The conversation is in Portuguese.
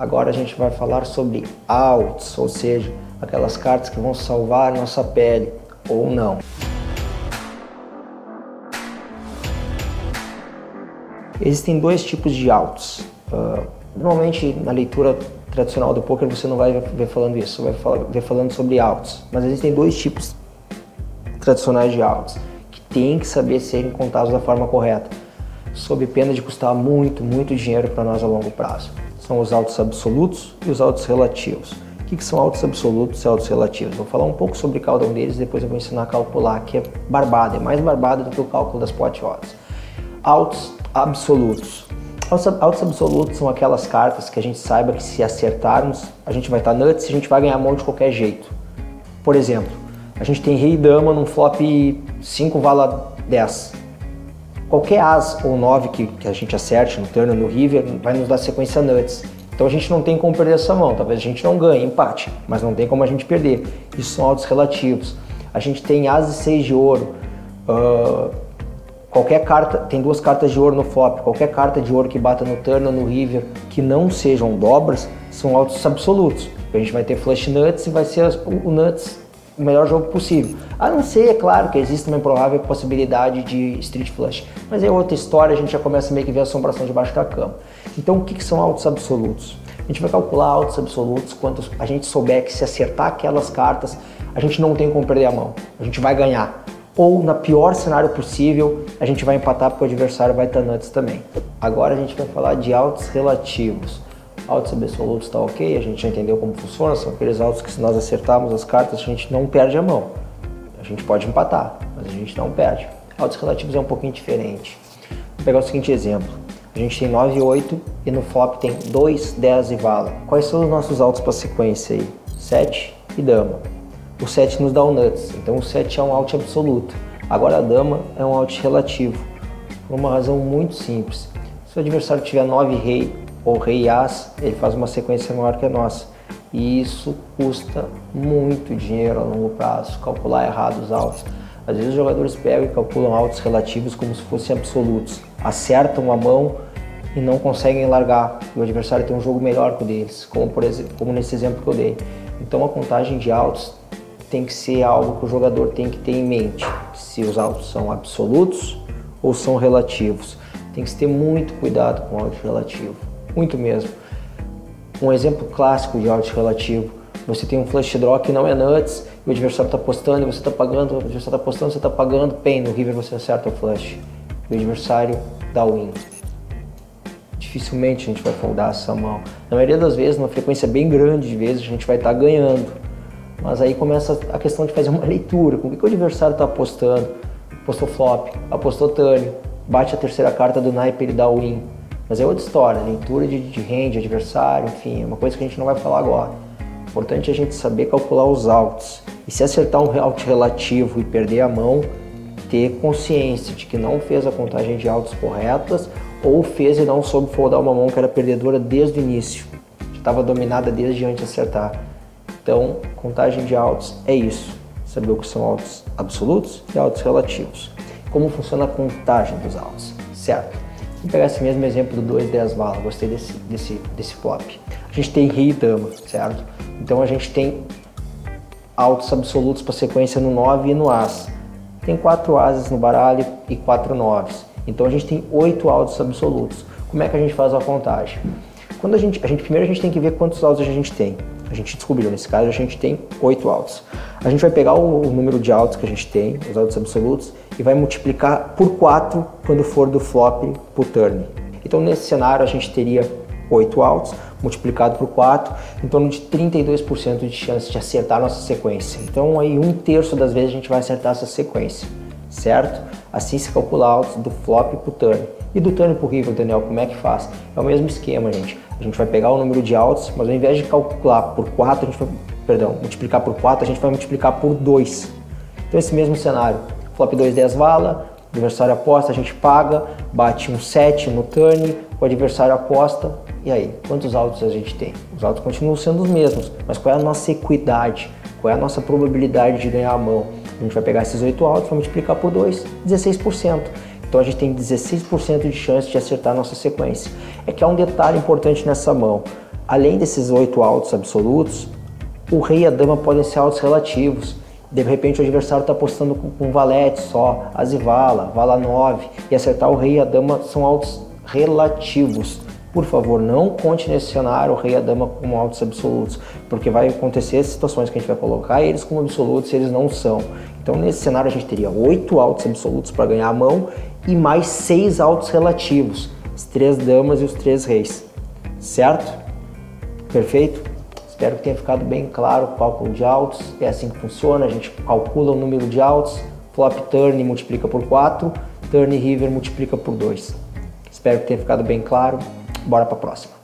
Agora a gente vai falar sobre outs, ou seja, aquelas cartas que vão salvar nossa pele ou não. Existem dois tipos de outs. Normalmente na leitura tradicional do poker você não vai ver falando isso, você vai ver falando sobre outs. Mas existem dois tipos tradicionais de outs que tem que saber serem contados da forma correta, sob pena de custar muito dinheiro para nós a longo prazo. São os outs absolutos e os outs relativos. O que são outs absolutos e outs relativos? Vou falar um pouco sobre cada um deles, depois eu vou ensinar a calcular, que é barbada, é mais barbada do que o cálculo das pot odds. Outs absolutos. Outs absolutos são aquelas cartas que a gente saiba que se acertarmos, a gente vai estar nuts e a gente vai ganhar a mão de qualquer jeito. Por exemplo, a gente tem rei e dama num flop 5 vala 10. Qualquer as ou 9 que a gente acerte no turn ou no river vai nos dar sequência nuts. Então a gente não tem como perder essa mão, talvez a gente não ganhe, empate, mas não tem como a gente perder. Isso são outs relativos. A gente tem as e 6 de ouro. Qualquer carta, tem 2 cartas de ouro no flop, qualquer carta de ouro que bata no turn ou no river que não sejam dobras, são outs absolutos. A gente vai ter flush nuts e vai ser o nuts o melhor jogo possível. A não ser, é claro, que existe uma improvável possibilidade de street flush, mas é outra história, a gente já começa meio que a ver a assombração debaixo da cama. Então o que são outs absolutos? A gente vai calcular outs absolutos quando a gente souber que se acertar aquelas cartas, a gente não tem como perder a mão, a gente vai ganhar. Ou, na pior cenário possível, a gente vai empatar porque o adversário vai estar nuts também. Agora a gente vai falar de outs relativos. Outs absolutos está ok, a gente já entendeu como funciona, são aqueles outs que se nós acertarmos as cartas a gente não perde a mão. A gente pode empatar, mas a gente não perde. Outs relativos é um pouquinho diferente. Vou pegar o seguinte exemplo. A gente tem 9 e 8 e no flop tem 2, 10 e vala. Quais são os nossos outs para sequência aí? 7 e dama. O 7 nos dá o nuts, então o 7 é um out absoluto. Agora a dama é um out relativo, por uma razão muito simples. Se o adversário tiver 9 rei ou rei as, ele faz uma sequência maior que a nossa. E isso custa muito dinheiro a longo prazo, calcular errado os outs. Às vezes os jogadores pegam e calculam outs relativos como se fossem absolutos. Acertam a mão e não conseguem largar. E o adversário tem um jogo melhor que o deles, como nesse exemplo que eu dei. Então a contagem de outs tem que ser algo que o jogador tem que ter em mente. Se os outs são absolutos ou são relativos. Tem que ter muito cuidado com o out relativo. Muito mesmo. Um exemplo clássico de out relativo. Você tem um flush draw que não é nuts, e o adversário está apostando e você está pagando, o adversário está apostando, você está pagando, no river você acerta o flush. E o adversário dá win. Dificilmente a gente vai foldar essa mão. Na maioria das vezes, numa frequência bem grande de vezes, a gente vai estar ganhando. Mas aí começa a questão de fazer uma leitura. Com o que o adversário está apostando? Apostou flop, apostou turn, bate a terceira carta do naipe e ele dá win. Mas é outra história, leitura de range, adversário, enfim, é uma coisa que a gente não vai falar agora. O importante é a gente saber calcular os outs. E se acertar um out relativo e perder a mão, ter consciência de que não fez a contagem de outs corretas ou fez e não soube foldar uma mão que era perdedora desde o início. Já estava dominada desde antes de acertar. Então, contagem de outs é isso. Saber o que são outs absolutos e outs relativos. Como funciona a contagem dos outs, certo? Vamos pegar esse mesmo exemplo do 2, 10 vala, gostei desse flop. A gente tem rei e dama, certo? Então a gente tem outs absolutos para sequência no 9 e no as. Tem 4 ases no baralho e 4 noves. Então a gente tem 8 outs absolutos. Como é que a gente faz a contagem? Quando primeiro a gente tem que ver quantos outs a gente tem. A gente descobriu, nesse caso a gente tem 8 outs. A gente vai pegar o número de outs que a gente tem, os outs absolutos, e vai multiplicar por 4 quando for do flop pro turn. Então nesse cenário a gente teria 8 outs multiplicado por 4, em torno de 32% de chance de acertar a nossa sequência. Então aí 1/3 das vezes a gente vai acertar essa sequência, certo? Assim se calcula outs do flop pro turn. E do turn pro river, Daniel, como é que faz? É o mesmo esquema, gente. A gente vai pegar o número de outs, mas ao invés de calcular por 4, multiplicar por 4, a gente vai multiplicar por 2. Então esse mesmo cenário, flop 2, 10 vala, o adversário aposta, a gente paga, bate um 7 no turn, o adversário aposta, e aí, quantos outs a gente tem? Os outs continuam sendo os mesmos, mas qual é a nossa equidade? Qual é a nossa probabilidade de ganhar a mão? A gente vai pegar esses 8 outs, vai multiplicar por 2, 16%. Então a gente tem 16% de chance de acertar a nossa sequência. É que há um detalhe importante nessa mão. além desses 8 altos absolutos, o rei e a dama podem ser altos relativos. De repente o adversário está apostando com valete só, as e vala, vala 9, e acertar o rei e a dama são altos relativos. Por favor, não conte nesse cenário o rei e a dama como altos absolutos, porque vai acontecer situações que a gente vai colocar eles como absolutos e eles não são. Então nesse cenário a gente teria 8 altos absolutos para ganhar a mão e mais 6 altos relativos, as 3 damas e os 3 reis, certo? Perfeito? Espero que tenha ficado bem claro o cálculo de altos. É assim que funciona, a gente calcula o número de altos, flop turn multiplica por 4, turn river multiplica por 2. Espero que tenha ficado bem claro. Bora para a próxima.